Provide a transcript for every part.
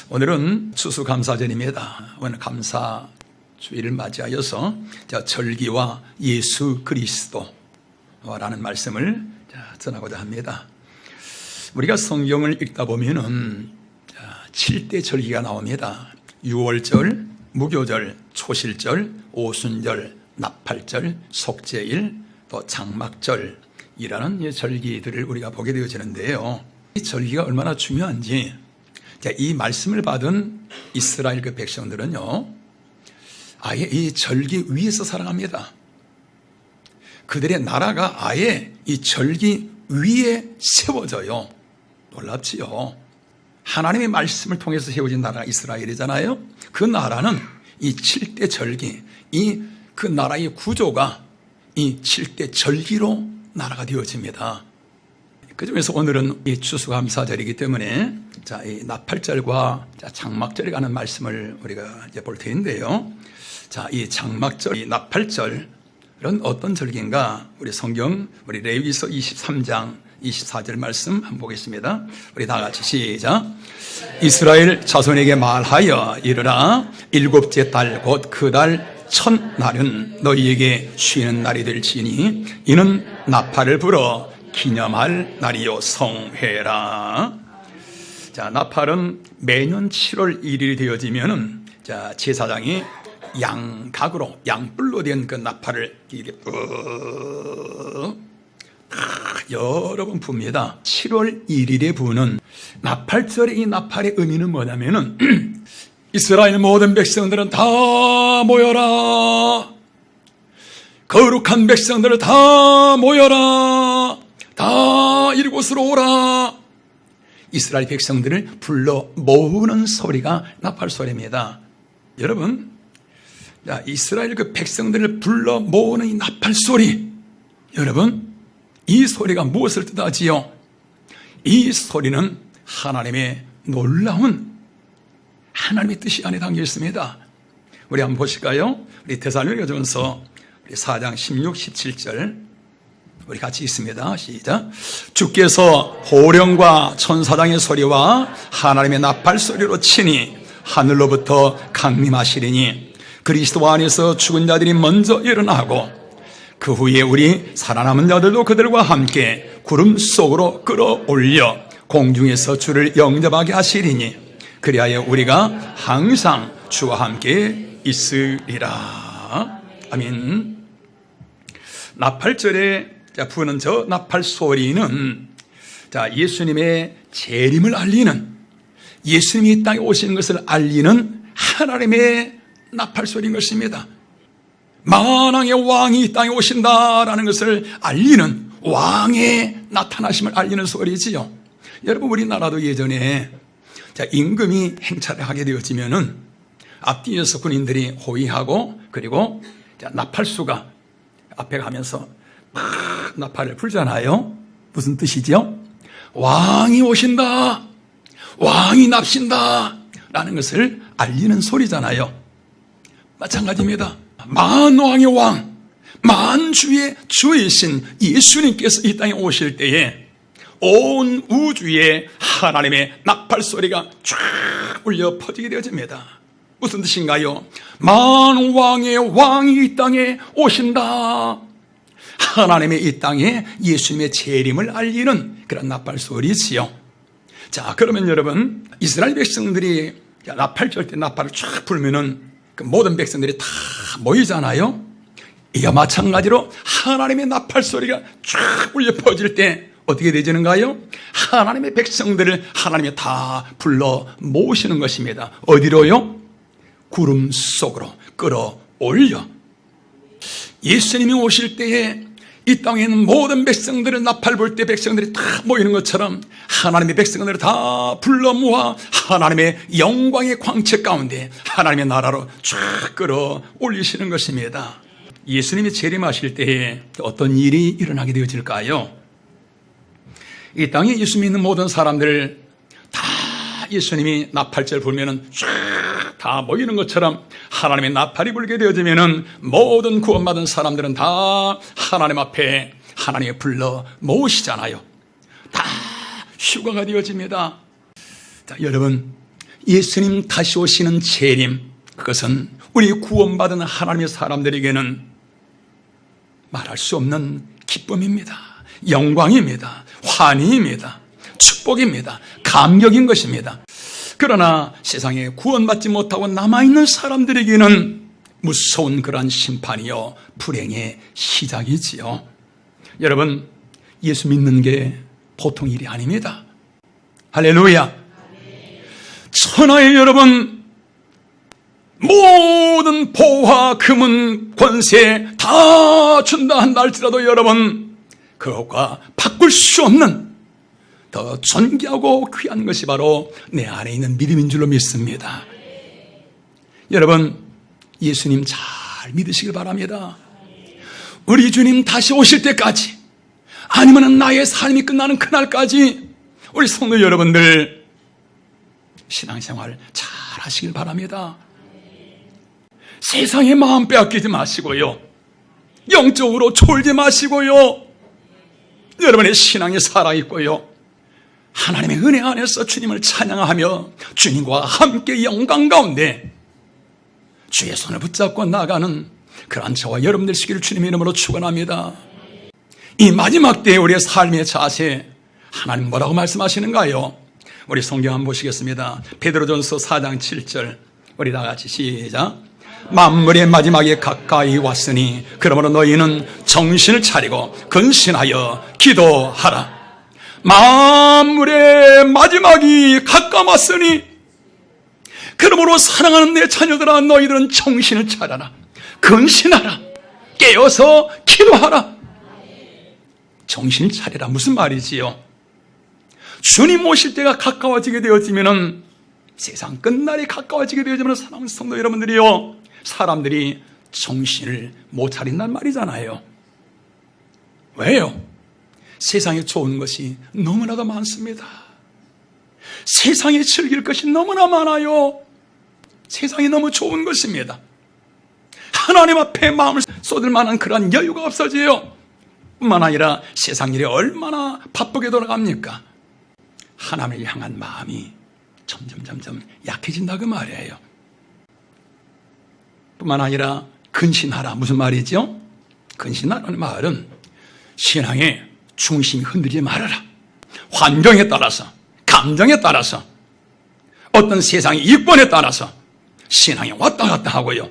오늘은 추수감사절입니다. 오늘 감사주일을 맞이하여서 절기와 예수 그리스도라는 말씀을 전하고자 합니다. 우리가 성경을 읽다 보면은 7대 절기가 나옵니다. 유월절, 무교절, 초실절, 오순절, 나팔절, 속죄일, 또 장막절이라는 절기들을 우리가 보게 되어지는데요. 이 절기가 얼마나 중요한지 이 말씀을 받은 이스라엘 그 백성들은요, 아예 이 절기 위에서 살아갑니다. 그들의 나라가 아예 이 절기 위에 세워져요. 놀랍지요. 하나님의 말씀을 통해서 세워진 나라가 이스라엘이잖아요. 그 나라는 이 7대 절기, 그 나라의 구조가 이 7대 절기로 나라가 되어집니다. 그 중에서 오늘은 이 추수감사절이기 때문에 이 나팔절과 장막절에 관한 말씀을 우리가 이제 볼 텐데요. 이 장막절, 이 나팔절은 어떤 절기인가? 우리 성경, 우리 레위기서 23장 24절 말씀 한번 보겠습니다. 우리 다 같이 시작. 이스라엘 자손에게 말하여 이르라. 7째 달 곧 그 달 첫날은 너희에게 쉬는 날이 될지니 이는 나팔을 불어 기념할 날이요 성회라. 나팔은 매년 7월 1일이 되어지면은 제사장이 양각으로 양뿔로 된 그 나팔을 여러 번 붑니다. 7월 1일에 부는 나팔절의 이 나팔의 의미는 뭐냐면은 이스라엘 모든 백성들은 다 모여라. 거룩한 백성들을 다 모여라. 다 이곳으로 오라. 이스라엘 백성들을 불러 모으는 소리가 나팔 소리입니다. 여러분, 이스라엘 그 백성들을 불러 모으는 이 나팔 소리, 여러분, 이 소리가 무엇을 뜻하지요? 이 소리는 하나님의 놀라운 하나님의 뜻이 안에 담겨 있습니다. 우리 한번 보실까요? 우리 데살로니가전서 4장 16, 17절 우리 같이 읽습니다. 시작. 주께서 호령과 천사장의 소리와 하나님의 나팔 소리로 치니 하늘로부터 강림하시리니 그리스도 안에서 죽은 자들이 먼저 일어나고 그 후에 우리 살아남은 자들도 그들과 함께 구름 속으로 끌어올려 공중에서 주를 영접하게 하시리니 그리하여 우리가 항상 주와 함께 있으리라. 아멘. 나팔절에 부는 저 나팔 소리는 예수님의 재림을 알리는, 예수님이 이 땅에 오시는 것을 알리는 하나님의 나팔 소리인 것입니다. 만왕의 왕이 이 땅에 오신다라는 것을 알리는, 왕의 나타나심을 알리는 소리지요. 여러분, 우리나라도 예전에 임금이 행차를 하게 되어지면은 앞뒤에서 군인들이 호위하고 그리고 나팔수가 앞에 가면서 막 나팔을 불잖아요. 무슨 뜻이죠? 왕이 오신다, 왕이 납신다 라는 것을 알리는 소리잖아요. 마찬가지입니다. 만왕의 왕, 만주의 주이신 예수님께서 이 땅에 오실 때에 온 우주에 하나님의 나팔 소리가 쫙 울려 퍼지게 되어집니다. 무슨 뜻인가요? 만왕의 왕이 이 땅에 오신다. 하나님의 이 땅에 예수님의 재림을 알리는 그런 나팔 소리지요. 그러면 여러분, 이스라엘 백성들이 나팔절 때 나팔을 쫙 불면은 그 모든 백성들이 다 모이잖아요. 이와 마찬가지로 하나님의 나팔 소리가 쫙 울려 퍼질 때 어떻게 되지는가요? 하나님의 백성들을 하나님이 다 불러 모으시는 것입니다. 어디로요? 구름 속으로 끌어올려. 예수님이 오실 때에 이 땅에 있는 모든 백성들을 나팔 불 때 백성들이 다 모이는 것처럼 하나님의 백성들을 다 불러 모아 하나님의 영광의 광채 가운데 하나님의 나라로 쫙 끌어올리시는 것입니다. 예수님이 재림하실 때에 어떤 일이 일어나게 되어질까요? 이 땅에 예수 믿는 모든 사람들 다 예수님이 나팔절 불면은 쫙 다 모이는 것처럼 하나님의 나팔이 불게 되어지면은 모든 구원받은 사람들은 다 하나님 앞에 하나님의 불러 모으시잖아요. 다 휴가가 되어집니다. 여러분, 예수님 다시 오시는 재림, 그것은 우리 구원받은 하나님의 사람들에게는 말할 수 없는 기쁨입니다. 영광입니다. 환희입니다. 축복입니다. 감격인 것입니다. 그러나 세상에 구원받지 못하고 남아있는 사람들에게는 무서운 그러한 심판이요, 불행의 시작이지요. 여러분, 예수 믿는 게 보통 일이 아닙니다. 할렐루야. 천하의 여러분, 모든 보화, 금은, 권세 다 준다 한다 할지라도 여러분, 그것과 바꿀 수 없는 더 존귀하고 귀한 것이 바로 내 안에 있는 믿음인 줄로 믿습니다. 여러분, 예수님 잘 믿으시길 바랍니다. 우리 주님 다시 오실 때까지, 아니면 나의 삶이 끝나는 그날까지 우리 성도 여러분들 신앙생활 잘 하시길 바랍니다. 세상에 마음 빼앗기지 마시고요, 영적으로 졸지 마시고요, 여러분의 신앙이 살아있고요, 하나님의 은혜 안에서 주님을 찬양하며 주님과 함께 영광 가운데 주의 손을 붙잡고 나가는 그러한 저와 여러분들 되시기를 주님의 이름으로 축원합니다. 이 마지막 때의 우리의 삶의 자세, 하나님 뭐라고 말씀하시는가요? 우리 성경 한번 보시겠습니다. 베드로전서 4장 7절, 우리 다 같이 시작. 만물의 마지막에 가까이 왔으니 그러므로 너희는 정신을 차리고 근신하여 기도하라. 만물의 마지막이 가까웠으니 그러므로 사랑하는 내 자녀들아, 너희들은 정신을 차려라, 근신하라, 깨어서 기도하라. 정신을 차리라 무슨 말이지요? 주님 오실 때가 가까워지게 되어지면은, 세상 끝날이 가까워지게 되어지면 사랑하는 성도 여러분들이요, 사람들이 정신을 못 차린단 말이잖아요. 왜요? 세상에 좋은 것이 너무나도 많습니다. 세상에 즐길 것이 너무나 많아요. 세상이 너무 좋은 것입니다. 하나님 앞에 마음을 쏟을 만한 그런 여유가 없어져요. 뿐만 아니라 세상 일이 얼마나 바쁘게 돌아갑니까? 하나님을 향한 마음이 점점 약해진다 그 말이에요. 뿐만 아니라 근신하라 무슨 말이죠? 근신하라는 말은 신앙의 중심이 흔들리지 말아라. 환경에 따라서, 감정에 따라서, 어떤 세상의 이권에 따라서 신앙이 왔다 갔다 하고요,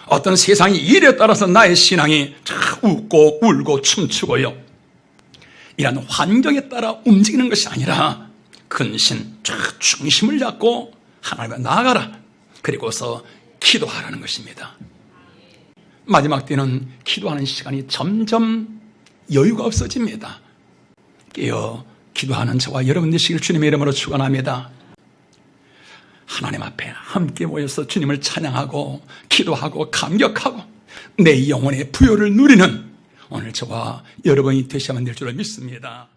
어떤 세상의 일에 따라서 나의 신앙이 웃고 울고 춤추고요, 이런 환경에 따라 움직이는 것이 아니라 근신, 중심을 잡고 하나님께 나아가라. 그리고서 기도하라는 것입니다. 마지막 때는 기도하는 시간이 점점 여유가 없어집니다. 깨어 기도하는 저와 여러분 되시길 주님의 이름으로 축원합니다. 하나님 앞에 함께 모여서 주님을 찬양하고 기도하고 감격하고 내 영혼의 부요를 누리는 오늘 저와 여러분이 되셔야만 될 줄을 믿습니다.